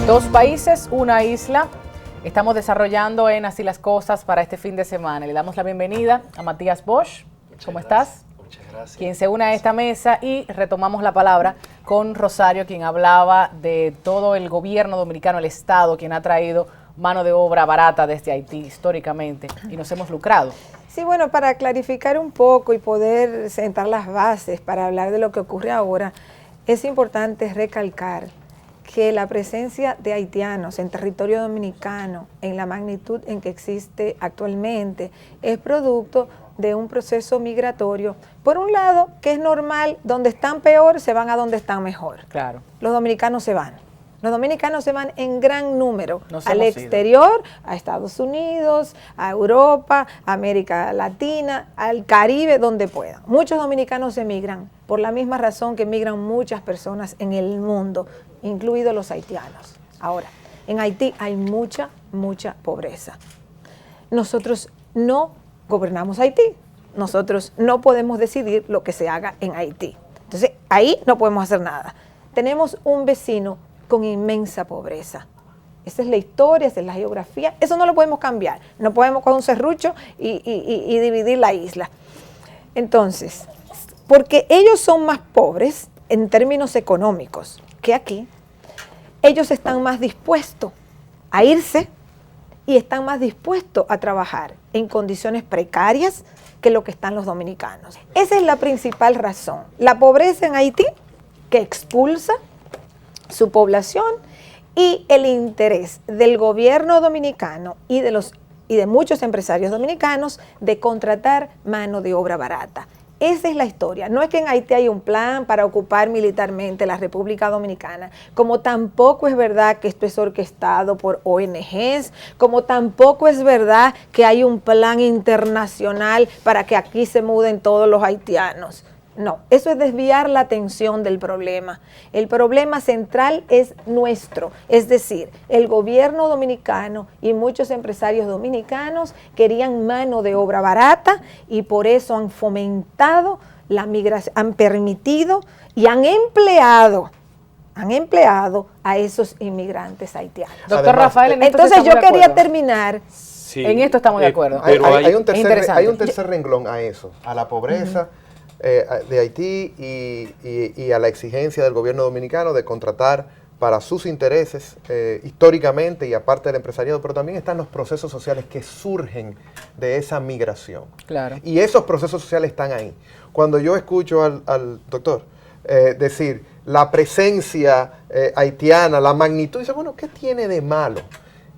Dos países, una isla. Estamos desarrollando en Así las Cosas para este fin de semana. Le damos la bienvenida a Matías Bosch. ¿Cómo estás? Muchas gracias. Quien se une a esta mesa, y retomamos la palabra con Rosario, quien hablaba de todo el gobierno dominicano, el Estado, quien ha traído mano de obra barata desde Haití históricamente, y nos hemos lucrado. Sí, bueno, para clarificar un poco y poder sentar las bases para hablar de lo que ocurre ahora, es importante recalcar que la presencia de haitianos en territorio dominicano, en la magnitud en que existe actualmente, es producto de un proceso migratorio. Por un lado, que es normal, donde están peor, se van a donde están mejor. Claro. Los dominicanos se van. Los dominicanos se van en gran número al hemos exterior, a Estados Unidos, a Europa, a América Latina, al Caribe, donde puedan. Muchos dominicanos emigran por la misma razón que emigran muchas personas en el mundo, incluidos los haitianos. Ahora, en Haití hay mucha pobreza. Nosotros no gobernamos Haití. Nosotros no podemos decidir lo que se haga en Haití. Entonces, ahí no podemos hacer nada. Tenemos un vecino con inmensa pobreza. Esa es la historia, esa es la geografía. Eso no lo podemos cambiar. No podemos coger un serrucho y dividir la isla. Entonces, porque ellos son más pobres en términos económicos que aquí, ellos están más dispuestos a irse y están más dispuestos a trabajar en condiciones precarias que lo que están los dominicanos. Esa es la principal razón. La pobreza en Haití, que expulsa su población, y el interés del gobierno dominicano y de muchos empresarios dominicanos de contratar mano de obra barata. Esa es la historia. No es que en Haití hay un plan para ocupar militarmente la República Dominicana, como tampoco es verdad que esto es orquestado por ONGs, como tampoco es verdad que hay un plan internacional para que aquí se muden todos los haitianos. No, eso es desviar la atención del problema. El problema central es nuestro, es decir, el gobierno dominicano y muchos empresarios dominicanos querían mano de obra barata y por eso han fomentado la migración, han permitido y han empleado a esos inmigrantes haitianos. Doctor Rafael, en esto entonces yo quería acuerdo. terminar. Sí, en esto estamos de acuerdo. Pero hay un interesante. tercer renglón a eso, a la pobreza de Haití y a la exigencia del gobierno dominicano de contratar para sus intereses históricamente y aparte del empresariado, pero también están los procesos sociales que surgen de esa migración. Claro. Y esos procesos sociales están ahí. Cuando yo escucho al doctor decir la presencia haitiana, la magnitud, dice, bueno, ¿qué tiene de malo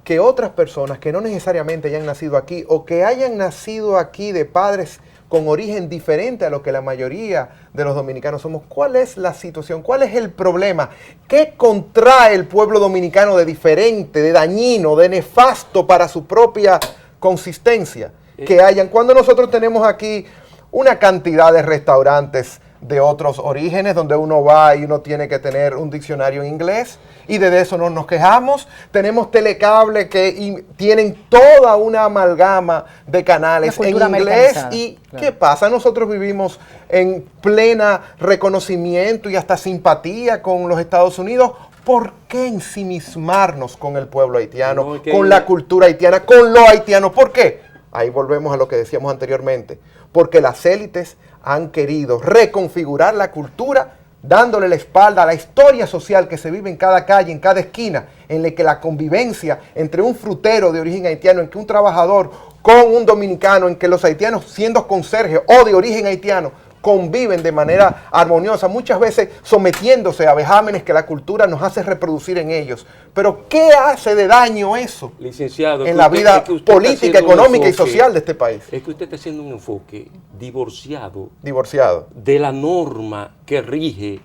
que otras personas que no necesariamente hayan nacido aquí o que hayan nacido aquí de padres con origen diferente a lo que la mayoría de los dominicanos somos? ¿Cuál es la situación? ¿Cuál es el problema? ¿Qué contrae el pueblo dominicano de diferente, de dañino, de nefasto para su propia consistencia? Que hayan, cuando nosotros tenemos aquí una cantidad de restaurantes de otros orígenes, donde uno va y uno tiene que tener un diccionario en inglés, y de eso no nos quejamos. Tenemos telecable que tienen toda una amalgama de canales en inglés. ¿Y claro, qué pasa? Nosotros vivimos en plena reconocimiento y hasta simpatía con los Estados Unidos. ¿Por qué ensimismarnos con el pueblo haitiano, con la cultura haitiana, con lo haitiano? ¿Por qué? Ahí volvemos a lo que decíamos anteriormente. Porque las élites han querido reconfigurar la cultura, dándole la espalda a la historia social que se vive en cada calle, en cada esquina, en la que la convivencia entre un frutero de origen haitiano, en que un trabajador con un dominicano, en que los haitianos, siendo conserjes o de origen haitiano, conviven de manera armoniosa, muchas veces sometiéndose a vejámenes que la cultura nos hace reproducir en ellos. Pero ¿qué hace de daño eso, licenciado, en la vida política, económica y social de este país? Es que usted está haciendo un enfoque divorciado de la norma que rige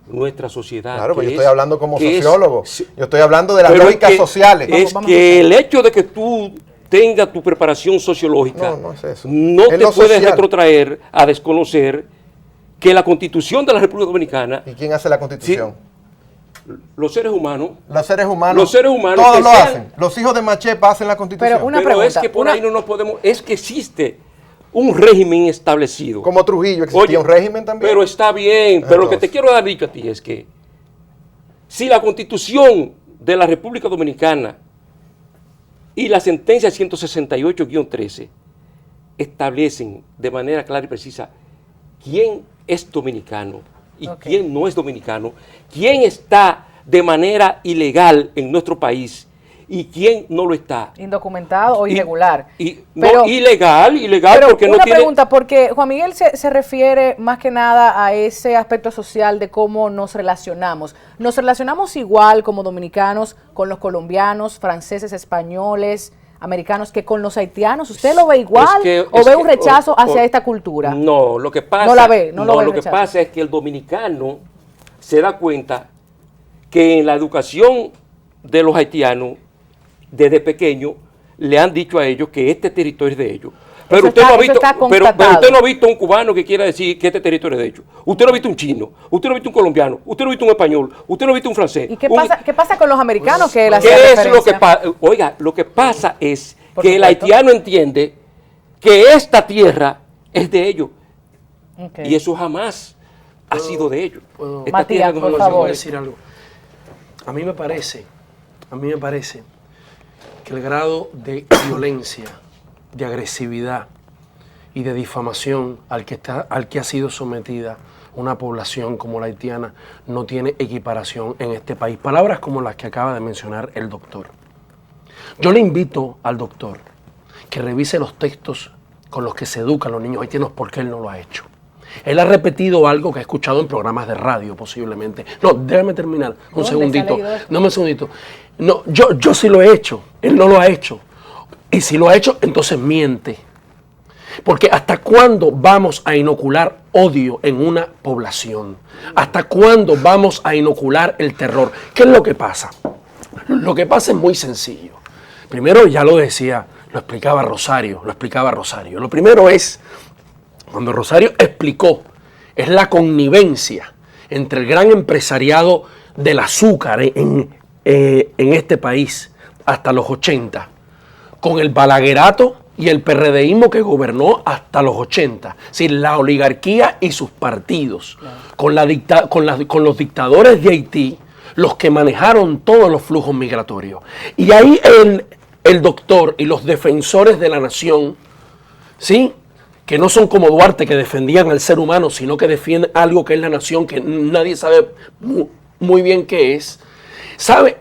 nuestra sociedad. Claro, pero yo estoy hablando como sociólogo. Yo estoy hablando de las lógicas sociales. Es que el hecho de que tú tenga tu preparación sociológica, no es eso. No te puedes retrotraer a desconocer que la Constitución de la República Dominicana... ¿Y quién hace la Constitución? Sí, los seres humanos. Los seres humanos. Los seres humanos. Todos lo hacen. Los hijos de Machepa hacen la Constitución. Pero es que por ahí no nos podemos... Es que existe un régimen establecido. Como Trujillo existía un régimen también. Pero está bien. Pero lo que te quiero dar dicho a ti es que si la Constitución de la República Dominicana y la sentencia 168-13 establecen de manera clara y precisa quién es dominicano y quién no es dominicano, quién está de manera ilegal en nuestro país y quién no lo está. Indocumentado o irregular. No, ilegal pero porque no tiene... Una pregunta, porque Juan Miguel se refiere más que nada a ese aspecto social de cómo nos relacionamos. ¿Nos relacionamos igual como dominicanos con los colombianos, franceses, españoles, americanos que con los haitianos? ¿Usted lo ve igual o ve un rechazo hacia esta cultura? No, lo que pasa... No la ve, lo que pasa es que el dominicano se da cuenta que en la educación de los haitianos, desde pequeño, le han dicho a ellos que este territorio es de ellos. Pero usted, pero usted no ha visto un cubano que quiera decir que este territorio es de ellos. Usted no ha visto un chino, usted no ha visto un colombiano, usted no ha visto un español, usted no ha visto un francés. ¿Y qué pasa con los americanos que ¿Qué es lo que pasa? Oiga, lo que pasa es que el haitiano entiende que esta tierra es de ellos. Y eso jamás ha sido de ellos. Matías, por favor. Decir algo. A mí me parece que el grado de violencia, de agresividad y de difamación al que ha sido sometida una población como la haitiana no tiene equiparación en este país. Palabras como las que acaba de mencionar el doctor. Yo le invito al doctor que revise los textos con los que se educan los niños haitianos porque él no lo ha hecho. Él ha repetido algo que ha escuchado en programas de radio posiblemente. No, déjame terminar. Un segundito. No, un segundito. No, yo sí lo he hecho. Él no lo ha hecho. Y si lo ha hecho, entonces miente. Porque ¿hasta cuándo vamos a inocular odio en una población? ¿Hasta cuándo vamos a inocular el terror? ¿Qué es lo que pasa? Lo que pasa es muy sencillo. Primero, ya lo decía, lo explicaba Rosario. Lo primero es, cuando Rosario explicó, es la connivencia entre el gran empresariado del azúcar en este país hasta los 80, con el balaguerato y el PRDismo que gobernó hasta los 80, es decir, la oligarquía y sus partidos, claro, con los dictadores de Haití, los que manejaron todos los flujos migratorios. Y ahí el doctor y los defensores de la nación, ¿sí?, que no son como Duarte, que defendían al ser humano, sino que defienden algo que es la nación, que nadie sabe muy bien qué es,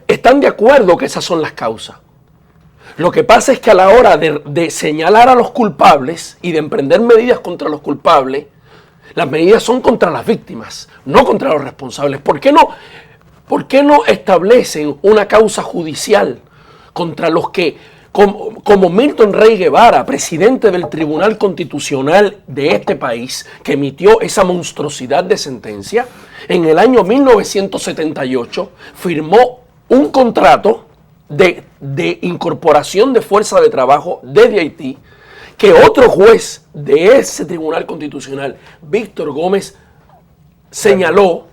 están de acuerdo que esas son las causas. Lo que pasa es que a la hora de señalar a los culpables y de emprender medidas contra los culpables, las medidas son contra las víctimas, no contra los responsables. ¿Por qué no establecen una causa judicial contra los que, como Milton Rey Guevara, presidente del Tribunal Constitucional de este país, que emitió esa monstruosidad de sentencia, en el año 1978 firmó un contrato de incorporación de fuerza de trabajo desde Haití, que otro juez de ese Tribunal Constitucional, Víctor Gómez, señaló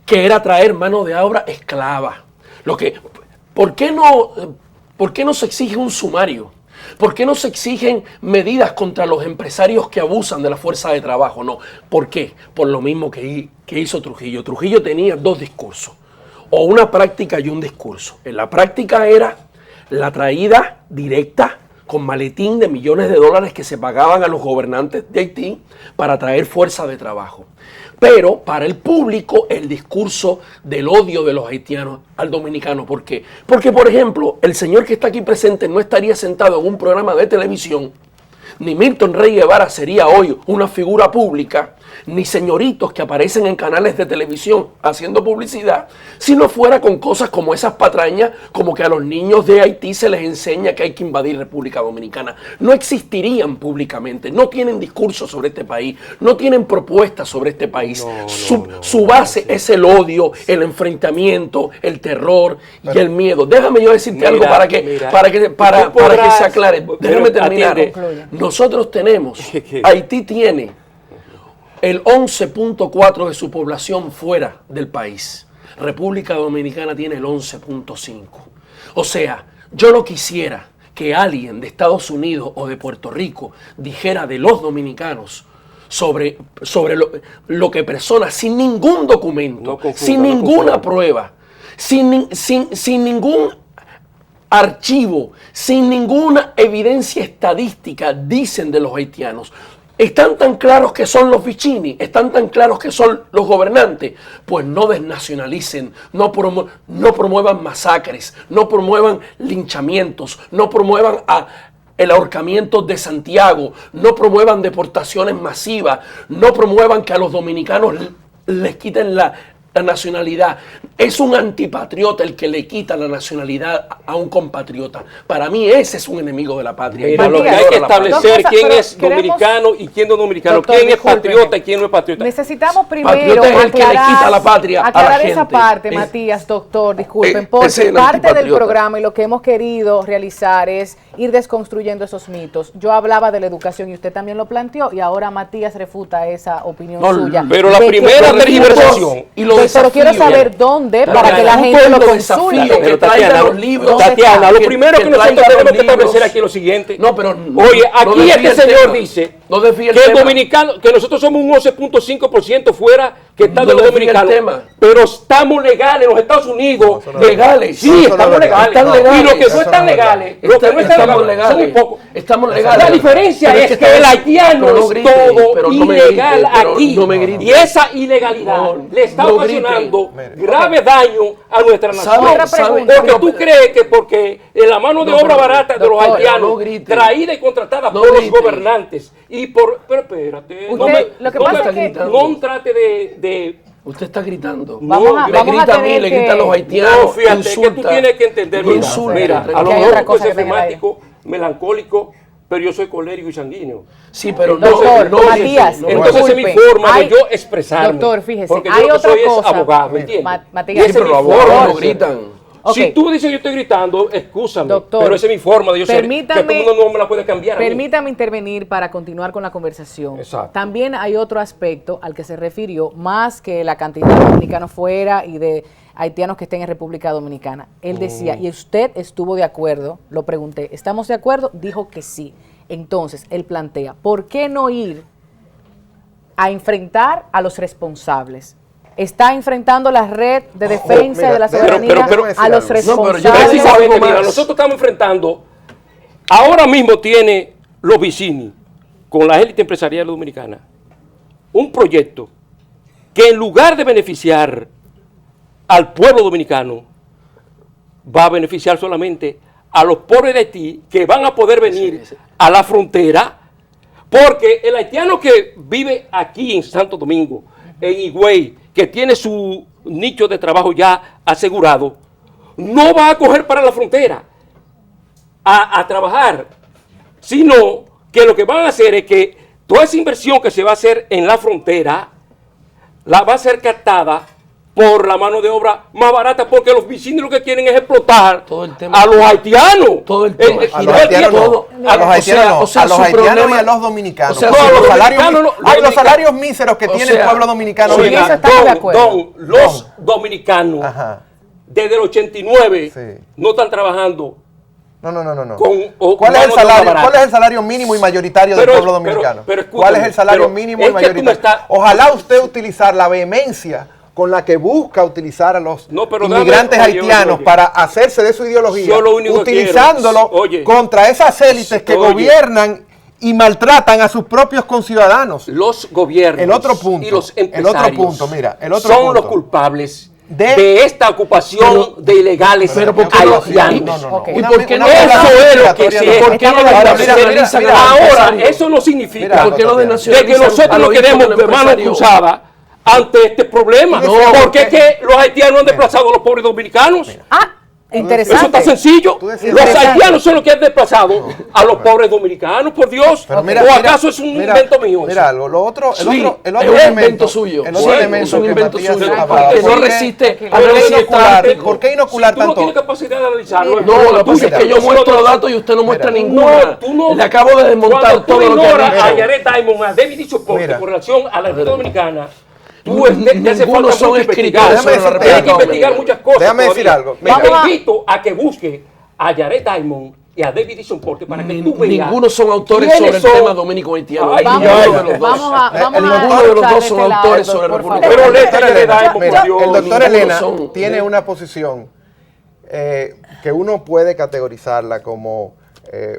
que era traer mano de obra esclava. ¿Por qué no se exige un sumario? ¿Por qué no se exigen medidas contra los empresarios que abusan de la fuerza de trabajo? No. ¿Por qué? Por lo mismo que hizo Trujillo. Trujillo tenía dos discursos, o una práctica y un discurso. En la práctica era la traída directa con maletín de millones de dólares que se pagaban a los gobernantes de Haití para traer fuerza de trabajo. Pero para el público, el discurso del odio de los haitianos al dominicano. ¿Por qué? Porque, por ejemplo, el señor que está aquí presente no estaría sentado en un programa de televisión, ni Milton Rey Guevara sería hoy una figura pública, ni señoritos que aparecen en canales de televisión haciendo publicidad, si no fuera con cosas como esas patrañas, como que a los niños de Haití se les enseña que hay que invadir República Dominicana. No existirían públicamente, no tienen discursos sobre este país, no tienen propuestas sobre este país. Su base es el odio, el enfrentamiento, el terror y el miedo. Déjame yo decirte algo para que se aclare. Déjame terminar. Nosotros tenemos, Haití tiene el 11.4 de su población fuera del país. República Dominicana tiene el 11.5. O sea, yo no quisiera que alguien de Estados Unidos o de Puerto Rico dijera de los dominicanos sobre lo que personas sin ningún documento, sin ninguna prueba, sin ningún archivo, sin ninguna evidencia estadística, dicen de los haitianos. ¿Están tan claros que son los Vicini? ¿Están tan claros que son los gobernantes? Pues no desnacionalicen, no promuevan masacres, no promuevan linchamientos, no promuevan el ahorcamiento de Santiago, no promuevan deportaciones masivas, no promuevan que a los dominicanos les quiten la nacionalidad. Es un antipatriota el que le quita la nacionalidad a un compatriota. Para mí ese es un enemigo de la patria. Mira, lo que hay que establecer quién es dominicano y quién no es dominicano, Doctor, quién es discúlpeme. patriota y quién no es patriota. Necesitamos primero Patriota es el que le quita la patria a la aclarar esa gente. parte, Matías, doctor, disculpen, ese es porque el parte del antipatriota. programa y lo que hemos querido realizar es ir desconstruyendo esos mitos. Yo hablaba de la educación y usted también lo planteó y ahora Matías refuta esa opinión No, suya. pero la de que primera los tergiversación libros- y lo pero quiero desafío, saber dónde Pero para que la gente lo desafío consulte. que Pero traiga Tatiana, los libros. Tatiana, lo que- primero que nosotros traiga tenemos los que establecer libros. aquí es lo siguiente. No, pero Oye, no aquí desvíe este el señor tema. dice No desvíe el que el tema. dominicano, que nosotros somos un 11.5% fuera que está de No los desvíe el dominicanos, tema. pero estamos legales en los Estados Unidos. No, eso no es legales. Sí, No, eso no estamos es verdad. legales. Están legales. Y los que Eso no no están es verdad. legales, los que no están Estamos legales, son legales. pocos. Estamos legales. La diferencia Pero es que está- el haitiano pero no es grite, todo pero no me ilegal grite, pero aquí. no me grite. Y esa ilegalidad No, le está no ocasionando grite. grave daño a nuestra nación. Otra pregunta. Porque tú crees que porque la mano de No, obra pero, barata de los doctor, haitianos, no grite. traída y contratada No por grite. los gobernantes y por... Pero espérate. Lo que pasa es que- no trate de Usted está gritando. Vamos a- me vamos a grita a mí, tener le que- grita a los haitianos. No, fíjate, insulta, que tú tienes que entender, mira, insulta. mira, Que a lo hay mejor otra tú cosa puedes que ser tenga ahí. flemático, melancólico, pero yo soy colérico y sanguíneo. Sí, pero Doctor, no, Matías, no, Entonces esa es mi disculpe, forma hay- de yo expresarme. Doctor, fíjese, porque hay yo lo que otra soy cosa. es abogado, ¿me entiendes? Matías, Y esa Sí, es pero mi los abogados forma no de ser. gritan. Ok. Si tú dices que yo estoy gritando, excúsame, Doctor, pero esa es mi forma de yo ser, que todo el mundo no me la puede cambiar a mí. Permítame intervenir para continuar con la conversación. Exacto. También hay otro aspecto al que se refirió, más que la cantidad de dominicanos fuera y de haitianos que estén en República Dominicana. Él decía, y usted estuvo de acuerdo, lo pregunté, ¿estamos de acuerdo? Dijo que sí. Entonces, él plantea, ¿por qué no ir a enfrentar a los responsables? Está enfrentando la red de defensa mira, de la pero- soberanía pero- a los No, pero yo responsables. digo Precisamente, algo mira, más. nosotros estamos enfrentando, ahora mismo tiene los Vicini, con la élite empresarial dominicana, un proyecto que en lugar de beneficiar al pueblo dominicano, va a beneficiar solamente a los pobres de Haití que van a poder venir a la frontera, porque el haitiano que vive aquí en Santo Domingo, en Higüey, que tiene su nicho de trabajo ya asegurado, no va a coger para la frontera a trabajar, sino que lo que van a hacer es que toda esa inversión que se va a hacer en la frontera la va a ser captada por la mano de obra más barata, porque los vecinos lo que quieren es explotar Todo el tema- a los haitianos. Todo el tema. A y los no el haitianos tiempo. no. A los haitianos no. o sea, A los su haitianos problema- y a los dominicanos. o sea, Porque no, los los salarios, dominicanos no, los los dominicanos- salarios míseros que o tiene sea, el pueblo dominicano. Oiga, Oiga, eso estamos de acuerdo. los dominicanos Ajá. desde el 89 Sí. no están trabajando. No. ¿Cuál ¿Cuál es el salario mínimo y mayoritario del Pero- pueblo pero- dominicano? pero escúchame, ¿Cuál es el salario pero mínimo es y que tú me mayoritario? estás- Ojalá usted utilizar la vehemencia con la que busca utilizar a los No, pero inmigrantes dame- oye, haitianos oye. para hacerse de su ideología, Yo lo único que utilizándolo quiero- oye. contra esas élites que Oye. gobiernan y maltratan a sus propios conciudadanos. Los gobiernos El otro punto, y los el otro empresarios punto, mira, el otro son punto. los culpables De- de esta ocupación de ilegales pero ¿por qué no? haitianos. Ok. ¿Y por qué no Eso es lo que migratoria se- no- ¿Por qué no Ahora, desnacionalizan mira, al Ahora, empresario? eso no significa Mira, ¿Por qué no Tatiana. de desnacionalizan que nosotros a no los hijos quedemos del de mano empresario? cruzada ante este problema. No, porque porque- es que los haitianos han desplazado a los pobres dominicanos. Ah, interesante. Eso está sencillo. Tú decías- Los Interesante. haitianos son los que han desplazado a los pobres dominicanos, por Dios. Pero ¿O acaso es un invento mío? Mira, lo otro, Sí, el otro es un elemento invento suyo. El otro Sí, elemento es un que invento Matías suyo. hablaba, Que no ¿por qué- resiste ¿por a qué análisis inocular, táctico? ¿por qué inocular Si tú no tanto? tienes capacidad de analizarlo. No, lo que pasa es Mira, que yo tú muestro no- datos y usted no muestra Mira. ninguna. Tú no. Le acabo de desmontar Cuando todo tú lo que ignoras ha a dicho. Yaret Diamond, a David y Soporte Mira. con relación a la República Dominicana, tú Ninguno te hace falta son mucho escritores investigar. sobre la Tienes que República investigar Dominicana. muchas cosas. Déjame decir todavía. algo. Mira, Vamos a- te invito a que busque a Yaret Diamond y a David Dixon Porter para que tú veas. Ninguno son autores sobre el tema dominico haitiano. Ay, Vamos, ninguno de los dos. vamos a Ninguno de los escuchar dos de son este lado, autores sobre por República favor. Pero Doctora le Elena, damos, mira, Dios. el doctor Ninguno Elena son- tiene una posición que uno puede categorizarla como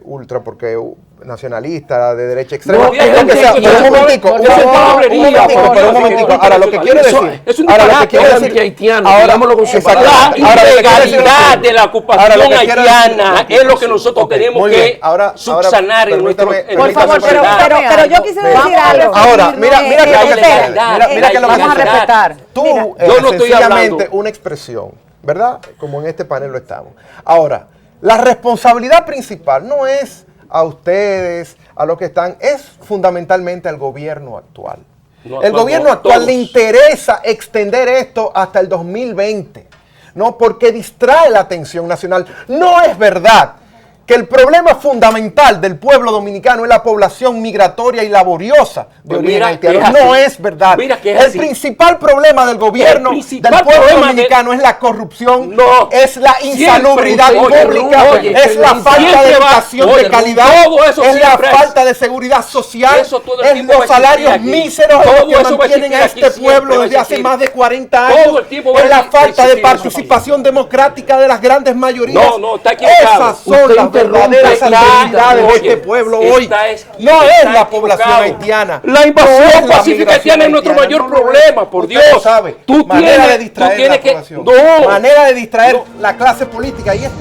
ultra, porque nacionalista, de derecha extrema, No, lo que sea. eso Pero un es momentico, por un favor, momentico, por pero un favor. momentico. Ahora lo que quiero Eso decir, es un ahora lo que disparate, quiero es decir, antihaitiano, digámoslo con su exacto. palabra. La Ahora, lo que quiero decir es ilegalidad lo de la Ahora, ocupación lo que quiero decir- haitiana es lo que nosotros Ok, tenemos muy que bien. Ahora, subsanar en nuestro permítame- en Por nuestra favor, sociedad. pero yo quisiera Vamos decir a algo. Ahora, mira que lo que la sucede. ilegalidad, Mira que lo que Vamos a sucede. respetar. Tú, Mira, yo no estoy sencillamente hablando. una expresión, ¿verdad? Como en este panel lo estamos. Ahora, la responsabilidad principal no es a ustedes, a los que están, es fundamentalmente al gobierno actual. No, El actual gobierno no, actual todos. le interesa extender esto hasta el 2020, ¿no? Porque distrae la atención nacional. No es verdad que el problema fundamental del pueblo dominicano es la población migratoria y laboriosa de Pues origen mira haitiano. que es así. No es verdad. Mira que es El así. principal problema del gobierno El principal del pueblo problema dominicano es la corrupción, No. es la insalubridad Siempre, pública, oye, es la siempre falta de va- educación oye, de calidad, todo eso es la siempre es. falta de seguridad social, Eso todo el es tiempo va a los salarios existir aquí. míseros Todo que eso va a mantienen a existir este aquí, siempre pueblo va a desde hace existir. más de 40 Todo años, el tiempo va a es la existir falta de eso aquí. participación democrática de las grandes mayorías. No, no, está equivocado. Esas son Usted las interrumpe, verdaderas está- alteridades de oye, este pueblo está hoy. No es la población equivocado. haitiana. La No es invasión la pacífica migración haitiana es nuestro haitiana, mayor no lo es. problema, por Usted Dios. lo sabe. Tú Manera de tienes distraer que... la población. No. Manera de distraer la clase política. Y este